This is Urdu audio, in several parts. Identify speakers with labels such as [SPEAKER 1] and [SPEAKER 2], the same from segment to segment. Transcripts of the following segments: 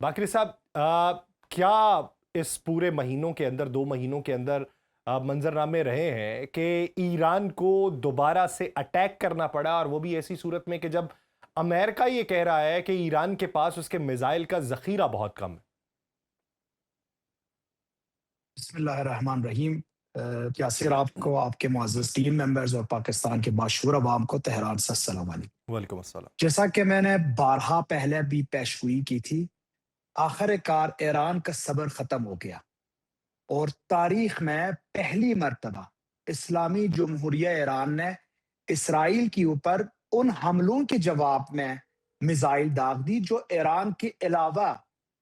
[SPEAKER 1] باقری صاحب، کیا اس پورے مہینوں کے اندر 2 مہینوں کے اندر منظرنامے رہے ہیں کہ ایران کو دوبارہ سے اٹیک کرنا پڑا، اور وہ بھی ایسی صورت میں کہ جب امریکہ یہ کہہ رہا ہے کہ ایران کے پاس اس کے میزائل کا ذخیرہ بہت کم ہے؟
[SPEAKER 2] بسم اللہ الرحمن الرحیم۔ یاسر، آپ کو، آپ کے معزز ٹیم ممبرز اور پاکستان کے باشعور عوام کو تہران سے السلام علیکم۔
[SPEAKER 1] وعلیکم السلام۔
[SPEAKER 2] جیسا کہ میں نے بارہا پہلے بھی پیشگوئی کی تھی، آخر کار ایران کا صبر ختم ہو گیا اور تاریخ میں پہلی مرتبہ اسلامی جمہوریہ ایران نے اسرائیل کے اوپر ان حملوں کے جواب میں میزائل داغ دی جو ایران کے علاوہ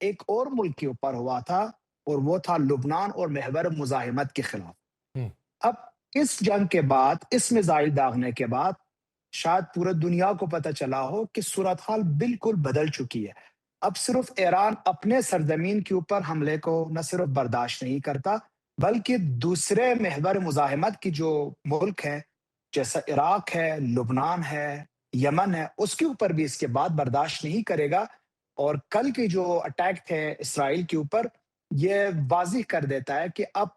[SPEAKER 2] ایک اور ملک کے اوپر ہوا تھا، اور وہ تھا لبنان اور محور مزاحمت کے خلاف۔
[SPEAKER 1] ہم،
[SPEAKER 2] اب اس جنگ کے بعد، اس میزائل داغنے کے بعد شاید پورے دنیا کو پتہ چلا ہو کہ صورتحال بالکل بدل چکی ہے۔ اب صرف ایران اپنے سرزمین کے اوپر حملے کو نہ صرف برداشت نہیں کرتا، بلکہ دوسرے محور مزاحمت کی جو ملک ہیں، جیسا عراق ہے، لبنان ہے، یمن ہے، اس کے اوپر بھی اس کے بعد برداشت نہیں کرے گا۔ اور کل کے جو اٹیک تھے اسرائیل کے اوپر، یہ واضح کر دیتا ہے کہ اب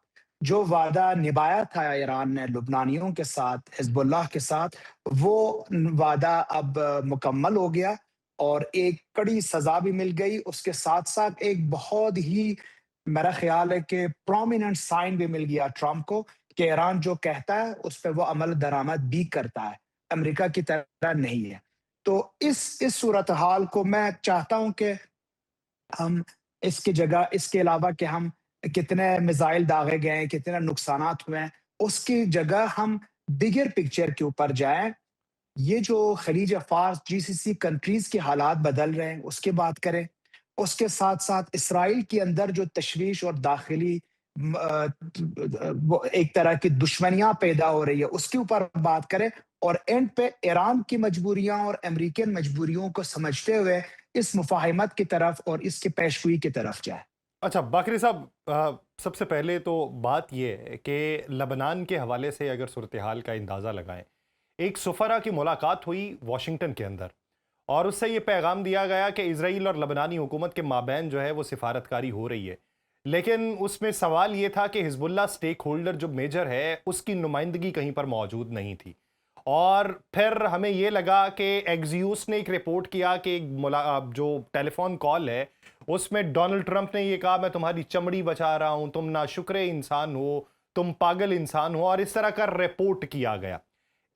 [SPEAKER 2] جو وعدہ نبھایا تھا ایران نے لبنانیوں کے ساتھ، حزب اللہ کے ساتھ، وہ وعدہ اب مکمل ہو گیا، اور ایک کڑی سزا بھی مل گئی۔ اس کے ساتھ ساتھ ایک بہت ہی، میرا خیال ہے کہ پرومیننٹ سائن بھی مل گیا ٹرمپ کو، کہ ایران جو کہتا ہے اس پہ وہ عمل درآمد بھی کرتا ہے، امریکہ کی طرح نہیں ہے۔ تو اس صورتحال کو میں چاہتا ہوں کہ ہم اس کی جگہ، اس کے علاوہ کہ ہم کتنے میزائل داغے گئے ہیں، کتنے نقصانات ہوئے ہیں، اس کی جگہ ہم بگر پکچر کے اوپر جائیں۔ یہ جو خلیج فارس GCC کنٹریز کے حالات بدل رہے ہیں، اس کی بات کریں۔ اس کے ساتھ ساتھ اسرائیل کے اندر جو تشویش اور داخلی وہ ایک طرح کی دشمنیاں پیدا ہو رہی ہے، اس کے اوپر بات کریں، اور اینڈ پہ ایران کی مجبوریاں اور امریکن مجبوریوں کو سمجھتے ہوئے اس مفاہمت کی طرف اور اس کی پیشگوئی کی طرف جائے۔
[SPEAKER 1] اچھا باقری صاحب، سب سے پہلے تو بات یہ ہے کہ لبنان کے حوالے سے اگر صورتحال کا اندازہ لگائیں، ایک سفرا کی ملاقات ہوئی واشنگٹن کے اندر، اور اس سے یہ پیغام دیا گیا کہ اسرائیل اور لبنانی حکومت کے مابین جو ہے وہ سفارتکاری ہو رہی ہے، لیکن اس میں سوال یہ تھا کہ حزب اللہ سٹیک ہولڈر جو میجر ہے اس کی نمائندگی کہیں پر موجود نہیں تھی۔ اور پھر ہمیں یہ لگا کہ ایکزیوس نے ایک رپورٹ کیا کہ جو ٹیلی فون کال ہے اس میں ڈونلڈ ٹرمپ نے یہ کہا میں تمہاری چمڑی بچا رہا ہوں، تم ناشکر انسان ہو، تم پاگل انسان ہو، اور اس طرح کا رپورٹ کیا گیا۔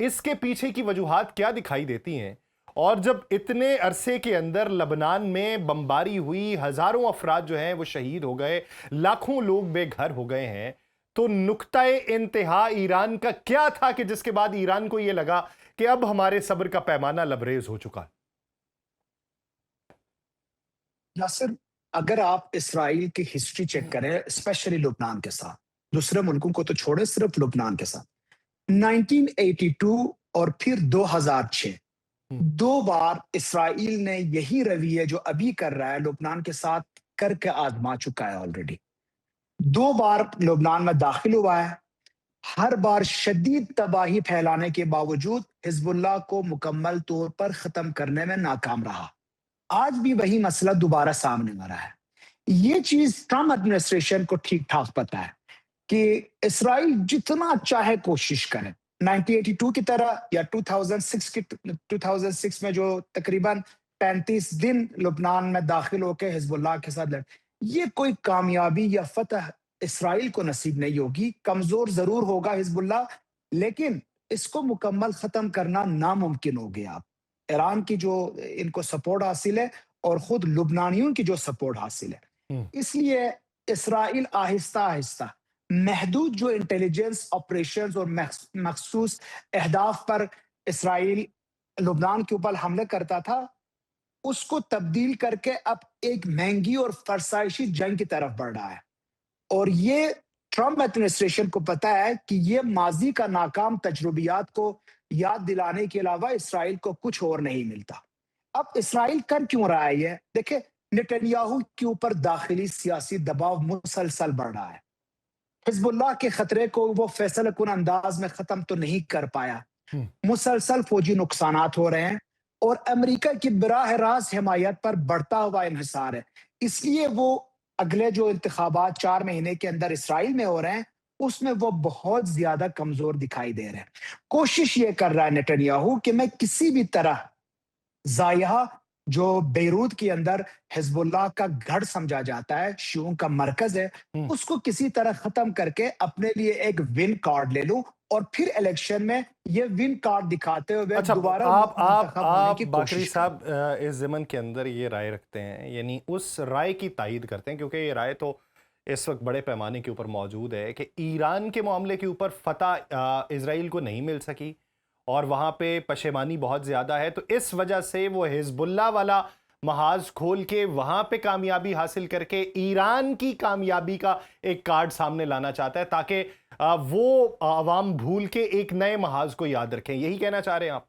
[SPEAKER 1] اس کے پیچھے کی وجوہات کیا دکھائی دیتی ہیں؟ اور جب اتنے عرصے کے اندر لبنان میں بمباری ہوئی، ہزاروں افراد جو ہیں وہ شہید ہو گئے، لاکھوں لوگ بے گھر ہو گئے ہیں، تو نقطہ انتہا ایران کا کیا تھا کہ جس کے بعد ایران کو یہ لگا کہ اب ہمارے صبر کا پیمانہ لبریز ہو چکا ہے؟
[SPEAKER 2] ناصر، اگر آپ اسرائیل کی ہسٹری چیک کریں، اسپیشلی لبنان کے ساتھ، دوسرے ملکوں کو تو چھوڑے، صرف لبنان کے ساتھ 1982 اور پھر 2006، دو بار اسرائیل نے یہی رویہ جو ابھی کر رہا ہے لبنان کے ساتھ کر کے آزما چکا ہے آلریڈی۔ دو بار لبنان میں داخل ہوا ہے، ہر بار شدید تباہی پھیلانے کے باوجود حزب اللہ کو مکمل طور پر ختم کرنے میں ناکام رہا۔ آج بھی وہی مسئلہ دوبارہ سامنے آ رہا ہے۔ یہ چیز ٹرمپ ایڈمنسٹریشن کو ٹھیک ٹھاک پتا ہے کہ اسرائیل جتنا چاہے کوشش کرے، 1982 کی طرح یا 2006 میں جو تقریباً 35 دن لبنان میں داخل ہو کے حزب اللہ کے ساتھ یہ کوئی کامیابی یا فتح اسرائیل کو نصیب نہیں ہوگی۔ کمزور ضرور ہوگا حزب اللہ، لیکن اس کو مکمل ختم کرنا ناممکن ہو گیا۔ ایران کی جو ان کو سپورٹ حاصل ہے، اور خود لبنانیوں کی جو سپورٹ حاصل ہے، اس لیے اسرائیل آہستہ آہستہ محدود جو انٹیلیجنس آپریشنز اور مخصوص اہداف پر اسرائیل لبنان کے اوپر حملے کرتا تھا، اس کو تبدیل کر کے اب ایک مہنگی اور فرسائشی جنگ کی طرف بڑھ رہا ہے۔ اور یہ ٹرمپ ایڈمنسٹریشن کو پتا ہے کہ یہ ماضی کا ناکام تجربیات کو یاد دلانے کے علاوہ اسرائیل کو کچھ اور نہیں ملتا۔ اب اسرائیل کر کیوں رہا ہے یہ؟ دیکھیں، نتنیاہو کے اوپر داخلی سیاسی دباؤ مسلسل بڑھ رہا ہے۔ حزب اللہ کے خطرے کو وہ فیصلہ کن انداز میں ختم تو نہیں کر پایا، مسلسل فوجی نقصانات ہو رہے ہیں، اور امریکہ کی براہ راست حمایت پر بڑھتا ہوا انحصار ہے۔ اس لیے وہ اگلے جو انتخابات 4 مہینے کے اندر اسرائیل میں ہو رہے ہیں، اس میں وہ بہت زیادہ کمزور دکھائی دے رہے ہیں۔ کوشش یہ کر رہا ہے نتنیاہو کہ میں کسی بھی طرح زائیہ جو بیروت کے اندر حزب اللہ کا گڑھ سمجھا جاتا ہے، شیعوں کا مرکز ہے،
[SPEAKER 1] ہوں۔
[SPEAKER 2] اس کو کسی طرح ختم کر کے اپنے لیے ایک ون کارڈ لے لوں اور پھر الیکشن میں یہ ون کارڈ دکھاتے ہوئے
[SPEAKER 1] اچھا،
[SPEAKER 2] دوبارہ
[SPEAKER 1] آپ آپ
[SPEAKER 2] منتخب ہونے
[SPEAKER 1] آپ
[SPEAKER 2] کی
[SPEAKER 1] باقری
[SPEAKER 2] کوشش کروں۔
[SPEAKER 1] صاحب اس ضمن کے اندر یہ رائے رکھتے ہیں، یعنی اس رائے کی تائید کرتے ہیں، کیونکہ یہ رائے تو اس وقت بڑے پیمانے کے اوپر موجود ہے کہ ایران کے معاملے کے اوپر فتح اسرائیل کو نہیں مل سکی اور وہاں پہ پشیمانی بہت زیادہ ہے، تو اس وجہ سے وہ حزب اللہ والا محاذ کھول کے وہاں پہ کامیابی حاصل کر کے ایران کی کامیابی کا ایک کارڈ سامنے لانا چاہتا ہے تاکہ وہ عوام بھول کے ایک نئے محاذ کو یاد رکھیں۔ یہی کہنا چاہ رہے ہیں آپ؟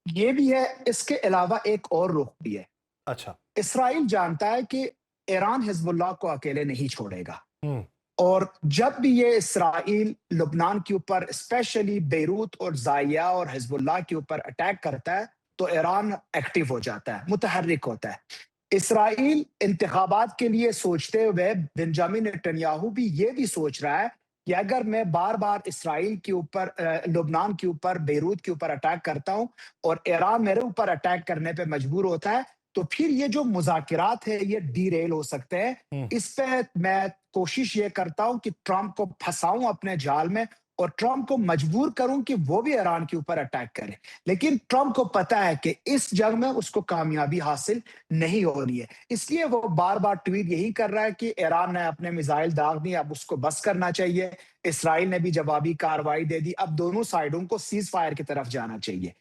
[SPEAKER 2] یہ بھی ہے، اس کے علاوہ ایک اور رخ بھی ہے۔
[SPEAKER 1] اچھا۔
[SPEAKER 2] اسرائیل جانتا ہے کہ ایران حزب اللہ کو اکیلے نہیں چھوڑے گا،
[SPEAKER 1] ہوں۔
[SPEAKER 2] اور جب بھی یہ اسرائیل لبنان کے اوپر اسپیشلی بیروت اور زائیہ اور حزب اللہ کے اوپر اٹیک کرتا ہے تو ایران ایکٹیو ہو جاتا ہے، متحرک ہوتا ہے۔ اسرائیل انتخابات کے لیے سوچتے ہوئے بنجامن نتنیاہو بھی یہ بھی سوچ رہا ہے کہ اگر میں بار بار اسرائیل کے اوپر لبنان کے اوپر بیروت کے اوپر اٹیک کرتا ہوں اور ایران میرے اوپر اٹیک کرنے پہ مجبور ہوتا ہے تو پھر یہ جو مذاکرات ہے یہ ڈی ریل ہو سکتے ہیں۔
[SPEAKER 1] ہوں۔
[SPEAKER 2] اس پہ میں کوشش یہ کرتا ہوں کہ ٹرمپ کو پھنساؤں اپنے جال میں اور ٹرمپ کو مجبور کروں کہ وہ بھی ایران کے اوپر اٹیک کرے، لیکن ٹرمپ کو پتا ہے کہ اس جنگ میں اس کو کامیابی حاصل نہیں ہونی ہے، اس لیے وہ بار بار ٹویٹ یہی کر رہا ہے کہ ایران نے اپنے میزائل داغ دی، اب اس کو بس کرنا چاہیے۔ اسرائیل نے بھی جوابی کارروائی دے دی، اب دونوں سائڈوں کو سیز فائر کی طرف جانا چاہیے۔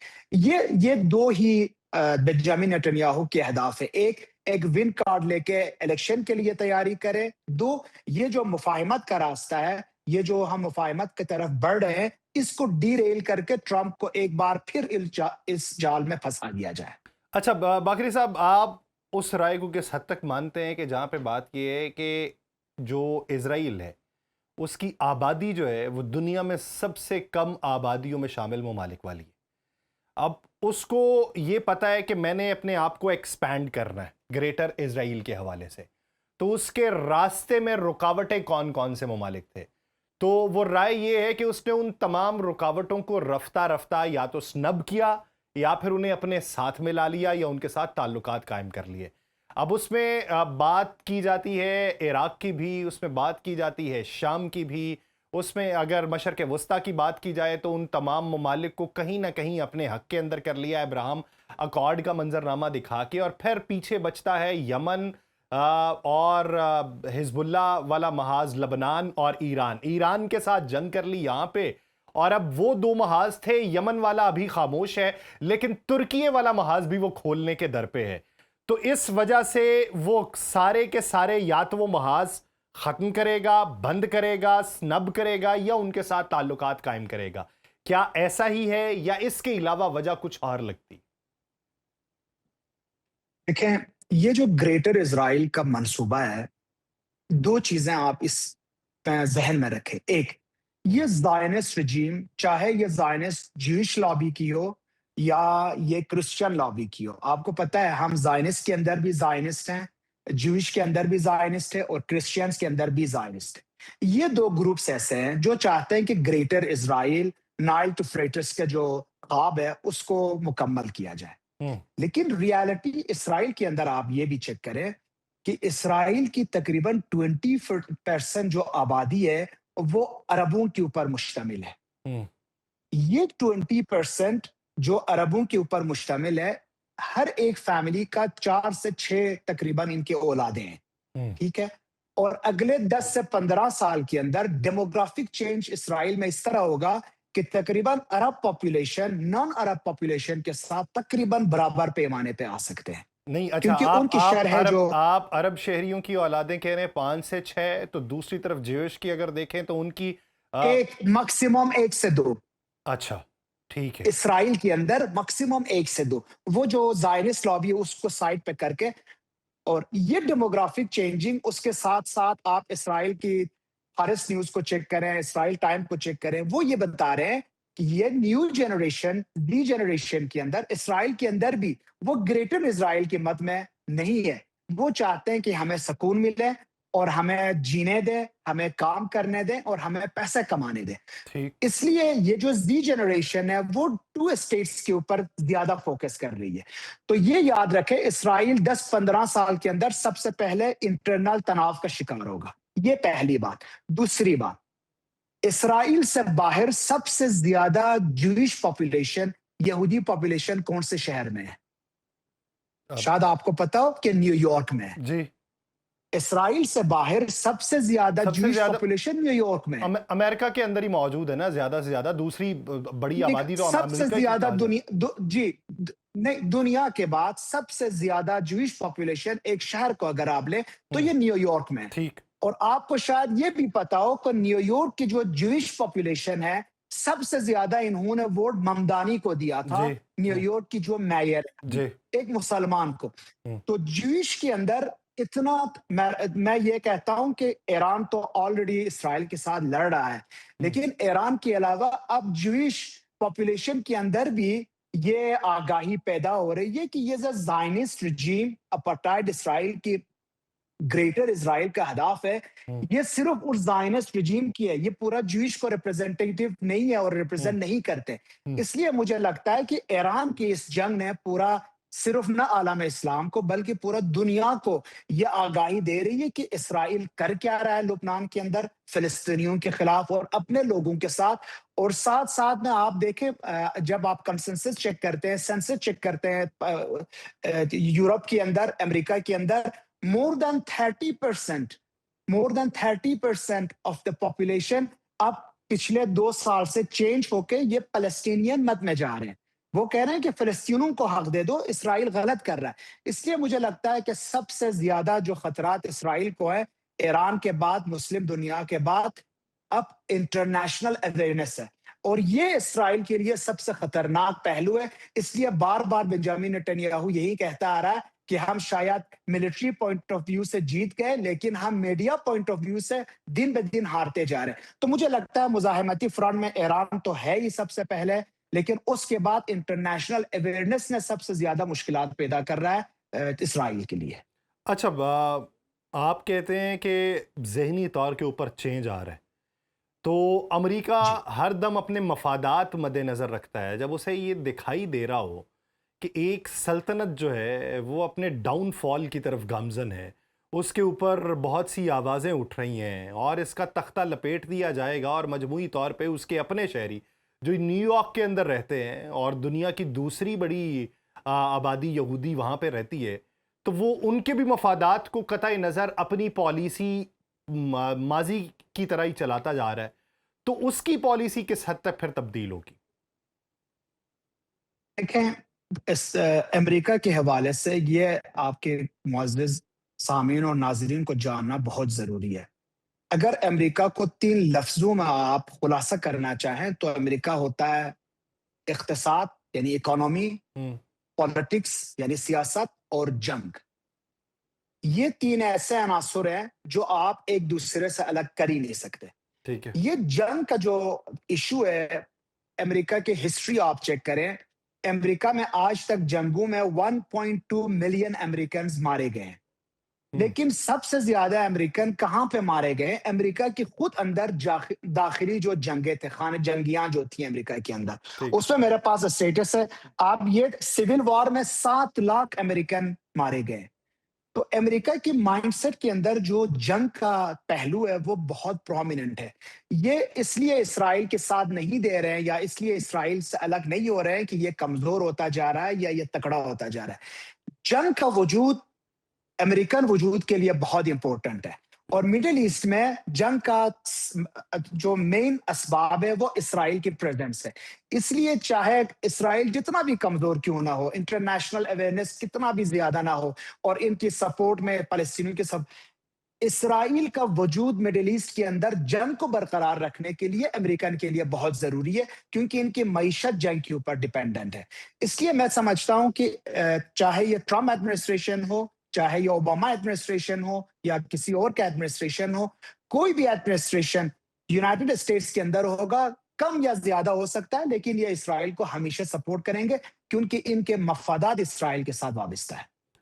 [SPEAKER 2] یہ دو ہی بنجامن نتنیاہو کے اہداف ہے، ایک ون کارڈ لے کے الیکشن کے لیے تیاری کرے، دو یہ جو مفاہمت کا راستہ ہے، یہ جو ہم مفاہمت کی طرف بڑھ رہے ہیں، اس کو ڈی ریل کر کے ٹرمپ کو ایک بار پھر اس جال میں پھنسا دیا جائے۔
[SPEAKER 1] اچھا، باقری صاحب، آپ اس رائے کو کس حد تک مانتے ہیں کہ جہاں پہ بات یہ ہے کہ جو اسرائیل ہے اس کی آبادی جو ہے وہ دنیا میں سب سے کم آبادیوں میں شامل ممالک والی ہے؟ اب اس کو یہ پتا ہے کہ میں نے اپنے آپ کو ایکسپینڈ کرنا ہے گریٹر اسرائیل کے حوالے سے، تو اس کے راستے میں رکاوٹیں کون کون سے ممالک تھے؟ تو وہ رائے یہ ہے کہ اس نے ان تمام رکاوٹوں کو رفتہ رفتہ یا تو سنب کیا یا پھر انہیں اپنے ساتھ میں لا لیا یا ان کے ساتھ تعلقات قائم کر لیے۔ اب اس میں بات کی جاتی ہے عراق کی بھی، اس میں بات کی جاتی ہے شام کی بھی، اس میں اگر مشرق وسطیٰ کی بات کی جائے تو ان تمام ممالک کو کہیں نہ کہیں اپنے حق کے اندر کر لیا ابراہم اکارڈ کا منظرنامہ دکھا کے، اور پھر پیچھے بچتا ہے یمن اور حزب اللہ والا محاذ لبنان اور ایران کے ساتھ جنگ کر لی یہاں پہ، اور اب وہ دو محاذ تھے، یمن والا ابھی خاموش ہے لیکن ترکیے والا محاذ بھی وہ کھولنے کے در پہ ہے۔ تو اس وجہ سے وہ سارے کے سارے یا تو وہ محاذ ختم کرے گا، بند کرے گا، سنب کرے گا یا ان کے ساتھ تعلقات قائم کرے گا۔ کیا ایسا ہی ہے یا اس کے علاوہ وجہ کچھ اور لگتی؟
[SPEAKER 2] دیکھیں، یہ جو گریٹر اسرائیل کا منصوبہ ہے، دو چیزیں آپ اس ذہن میں رکھیں۔ ایک، یہ زائنسٹ رجیم، چاہے یہ زائنسٹ جیوش لابی کی ہو یا یہ کرسچن لابی کی ہو، آپ کو پتہ ہے ہم زائنسٹ کے اندر بھی زائنسٹ ہیں، جیوش کے اندر بھی زائنسٹ ہے اور کرسچنس کے اندر بھی زائنسٹ ہے۔ یہ دو گروپس ایسے ہیں جو چاہتے ہیں کہ greater Israel, Nile to Euphrates کا جو خواب ہے اس کو مکمل کیا جائے،
[SPEAKER 1] ہوں۔
[SPEAKER 2] لیکن ریالٹی اسرائیل کے اندر آپ یہ بھی چیک کریں کہ اسرائیل کی تقریباً 20% جو آبادی ہے وہ عربوں کے اوپر مشتمل ہے۔
[SPEAKER 1] ہوں۔
[SPEAKER 2] یہ 20% جو عربوں کے اوپر مشتمل ہے، ہر ایک فیملی کا 4 سے 6 تقریباً ان کے اولادیں ہیں،
[SPEAKER 1] ہوں۔
[SPEAKER 2] ٹھیک ہے؟ اور اگلے 10 سے 15 سال کے اندر ڈیموگرافک چینج اسرائیل میں اس طرح ہوگا کہ تقریباً عرب پاپولیشن نان عرب پاپولیشن کے ساتھ تقریباً برابر پیمانے پہ آ سکتے ہیں،
[SPEAKER 1] نہیں، اچھا،
[SPEAKER 2] کیونکہ ان کی شرح جو
[SPEAKER 1] آپ عرب شہریوں کی اولادیں کہہ رہے ہیں 5 سے 6، تو دوسری طرف جیوش کی اگر دیکھیں تو ان کی
[SPEAKER 2] ایک میکسیمم 1 سے 2،
[SPEAKER 1] اچھا، ٹھیک ہے۔
[SPEAKER 2] اسرائیل کے اندر میکسیمم 1 سے 2، وہ جو زائنسٹ لابی ہے اس کو سائڈ پہ کر کے، اور یہ ڈیموگرافک چینجنگ اس کے ساتھ ساتھ آپ اسرائیل کی فارس نیوز کو چیک کریں، اسرائیل ٹائم کو چیک کریں، وہ یہ بتا رہے ہیں کہ یہ نیو جنریشن ڈی جنریشن کے اندر اسرائیل کے اندر بھی وہ گریٹر اسرائیل کی مت میں نہیں ہے، وہ چاہتے ہیں کہ ہمیں سکون ملے اور ہمیں جینے دیں، ہمیں کام کرنے دیں اور ہمیں پیسے کمانے دیں۔
[SPEAKER 1] ٹھیک۔
[SPEAKER 2] اس لیے یہ جو زی جنریشن ہے وہ ٹو اسٹیٹس کے اوپر زیادہ فوکس کر رہی ہے۔ تو یہ یاد رکھے اسرائیل 10-15 سال کے اندر سب سے پہلے انٹرنل تناؤ کا شکار ہوگا۔ یہ پہلی بات۔ دوسری بات، اسرائیل سے باہر سب سے زیادہ جوئش پاپولیشن، یہودی پاپولیشن کون سے شہر میں ہے؟
[SPEAKER 1] اب
[SPEAKER 2] شاید آپ کو پتا ہو کہ نیو یارک میں ہے۔
[SPEAKER 1] جی،
[SPEAKER 2] اسرائیل سے باہر سب سے زیادہ
[SPEAKER 1] سب سے
[SPEAKER 2] جوئش
[SPEAKER 1] زیادہ
[SPEAKER 2] پاپولیشن نیو یارک میں ہے۔
[SPEAKER 1] امریکہ کے اندر ہی موجود ہے نا، زیادہ سے زیادہ دوسری بڑی آبادی تو
[SPEAKER 2] سب سے
[SPEAKER 1] امریکہ کی
[SPEAKER 2] زیادہ
[SPEAKER 1] کہا جائے۔
[SPEAKER 2] دنیا جی نہیں، دنیا کے بعد سب سے زیادہ جوئش پاپولیشن ایک شہر کو اگر آپ لیں تو
[SPEAKER 1] ہوں،
[SPEAKER 2] یہ نیو یارک میں ہے۔
[SPEAKER 1] ٹھیک۔
[SPEAKER 2] اور آپ کو شاید یہ بھی پتا ہو کہ نیو یارک کی جو جوئش پاپولیشن ہے، سب سے زیادہ انہوں نے ووٹ ممدانی کو دیا تھا،
[SPEAKER 1] جی۔
[SPEAKER 2] نیو
[SPEAKER 1] ہوں،
[SPEAKER 2] یارک کی جو میئر ہے،
[SPEAKER 1] جی۔
[SPEAKER 2] ایک مسلمان کو۔
[SPEAKER 1] ہوں،
[SPEAKER 2] تو جوئش کے اندر اتنا، میں یہ کہتا ہوں کہ ایران تو آلریڈی اسرائیل کے ساتھ لڑ رہا ہے،
[SPEAKER 1] ہوں،
[SPEAKER 2] لیکن ایران کے علاوہ اب جوئش پاپولیشن کے اندر بھی یہ آگاہی پیدا ہو رہی ہے کہ یہ جو زائنسٹ رجیم اپارٹائڈ اسرائیل کی گریٹر اسرائیل کا ہدف ہے،
[SPEAKER 1] ہوں،
[SPEAKER 2] یہ صرف اس زائنسٹ رجیم کی ہے، یہ پورا جوئش کو ریپرزینٹیٹیو نہیں ہے اور
[SPEAKER 1] ہوں،
[SPEAKER 2] ریپرزینٹ نہیں کرتے۔
[SPEAKER 1] ہوں،
[SPEAKER 2] اس لیے مجھے لگتا ہے کہ ایران کی اس جنگ نے پورا صرف نہ عالم اسلام کو بلکہ پورا دنیا کو یہ آگاہی دے رہی ہے کہ اسرائیل کر کیا رہا ہے لبنان کے اندر فلسطینیوں کے خلاف اور اپنے لوگوں کے ساتھ۔ اور ساتھ ساتھ میں آپ دیکھیں، جب آپ کنسنسس چیک کرتے ہیں، سینسس چیک کرتے ہیں، یورپ کے اندر، امریکہ کے اندر، more than 30%، more than 30% of the population اب پچھلے 2 سال سے چینج ہو کے یہ فلسطینین مت میں جا رہے ہیں۔ وہ کہہ رہے ہیں کہ فلسطینوں کو حق دے دو، اسرائیل غلط کر رہا ہے۔ اس لیے مجھے لگتا ہے کہ سب سے زیادہ جو خطرات اسرائیل کو ہے، ایران کے بعد، مسلم دنیا کے بعد، اب انٹرنیشنل اویئرنیس ہے۔ اور یہ اسرائیل کے لیے سب سے خطرناک پہلو ہے۔ اس لیے بار بار بنجامین نیتن یاہو یہی کہتا آ رہا ہے کہ ہم شاید ملٹری پوائنٹ آف ویو سے جیت گئے، لیکن ہم میڈیا پوائنٹ آف ویو سے دن بہ دن ہارتے جا رہے ہیں۔ تو مجھے لگتا ہے مزاحمتی فرنٹ میں ایران تو ہے ہی سب سے پہلے، لیکن اس کے بعد انٹرنیشنل اویئرنیس نے سب سے زیادہ مشکلات پیدا کر رہا ہے اسرائیل کے لیے۔
[SPEAKER 1] اچھا، آپ کہتے ہیں کہ ذہنی طور کے اوپر چینج آ رہا ہے، تو امریکہ
[SPEAKER 2] جی
[SPEAKER 1] ہر دم اپنے مفادات مد نظر رکھتا ہے جب اسے یہ دکھائی دے رہا ہو کہ ایک سلطنت جو ہے وہ اپنے ڈاؤن فال کی طرف گامزن ہے، اس کے اوپر بہت سی آوازیں اٹھ رہی ہیں اور اس کا تختہ لپیٹ دیا جائے گا، اور مجموعی طور پہ اس کے اپنے شہری جو نیو یارک کے اندر رہتے ہیں اور دنیا کی دوسری بڑی آبادی یہودی وہاں پہ رہتی ہے، تو وہ ان کے بھی مفادات کو قطع نظر اپنی پالیسی ماضی کی طرح ہی چلاتا جا رہا ہے، تو اس کی پالیسی کس حد تک پھر تبدیل ہوگی؟
[SPEAKER 2] دیکھیں، اس امریکہ کے حوالے سے یہ آپ کے معزز سامعین اور ناظرین کو جاننا بہت ضروری ہے۔ اگر امریکہ کو 3 لفظوں میں آپ خلاصہ کرنا چاہیں تو امریکہ ہوتا ہے اقتصاد یعنی اکانومی،
[SPEAKER 1] ہوں،
[SPEAKER 2] پالیٹکس یعنی سیاست، اور جنگ۔ یہ 3 ایسے عناصر ہیں جو آپ ایک دوسرے سے الگ کر ہی نہیں سکتے۔
[SPEAKER 1] ٹھیک ہے۔
[SPEAKER 2] یہ جنگ کا جو ایشو ہے، امریکہ کی ہسٹری آپ چیک کریں، امریکہ میں آج تک جنگوں میں 1.2 ملین امریکنز مارے گئے ہیں۔
[SPEAKER 1] ہوں،
[SPEAKER 2] لیکن سب سے زیادہ امریکن کہاں پہ مارے گئے؟ امریکہ کی خود اندر داخلی جو جنگیں تھے، خانہ جنگیاں جو تھیں امریکہ کے اندر،
[SPEAKER 1] ٹھیک۔
[SPEAKER 2] اس میں میرے پاس اسٹیٹس ہے۔ آپ یہ سول وار میں 7 لاکھ امریکن مارے گئے۔ تو امریکہ کی مائنڈ سیٹ کے اندر جو جنگ کا پہلو ہے وہ بہت پرومیننٹ ہے۔ یہ اس لیے اسرائیل کے ساتھ نہیں دے رہے ہیں یا اس لیے اسرائیل سے الگ نہیں ہو رہے ہیں کہ یہ کمزور ہوتا جا رہا ہے یا یہ تکڑا ہوتا جا رہا ہے۔ جنگ کا وجود امریکن وجود کے لیے بہت امپورٹنٹ ہے، اور میڈل ایسٹ میں جنگ کا جو مین اسباب ہے وہ اسرائیل کی پریزنس ہے۔ اس لیے چاہے اسرائیل جتنا بھی کمزور کیوں نہ ہو، انٹرنیشنل اویئرنیس کتنا بھی زیادہ نہ ہو، اور ان کی سپورٹ میں فلسطینیوں کے سب، اسرائیل کا وجود مڈل ایسٹ کے اندر جنگ کو برقرار رکھنے کے لیے امریکن کے لیے بہت ضروری ہے، کیونکہ ان کی معیشت جنگ کے اوپر ڈیپینڈنٹ ہے۔ اس لیے میں سمجھتا ہوں کہ چاہے یہ ٹرمپ ایڈمنسٹریشن ہو، چاہے یہ اوباما ایڈمنسٹریشن ہو یا کسی اور کا ایڈمنسٹریشن ہو، کوئی بھی ایڈمنسٹریشن یونائٹڈ اسٹیٹس کے اندر ہوگا، کم یا زیادہ ہو سکتا ہے، لیکن یہ اسرائیل کو ہمیشہ سپورٹ کریں گے کیونکہ ان کے مفادات اسرائیل کے ساتھ وابستہ ہے۔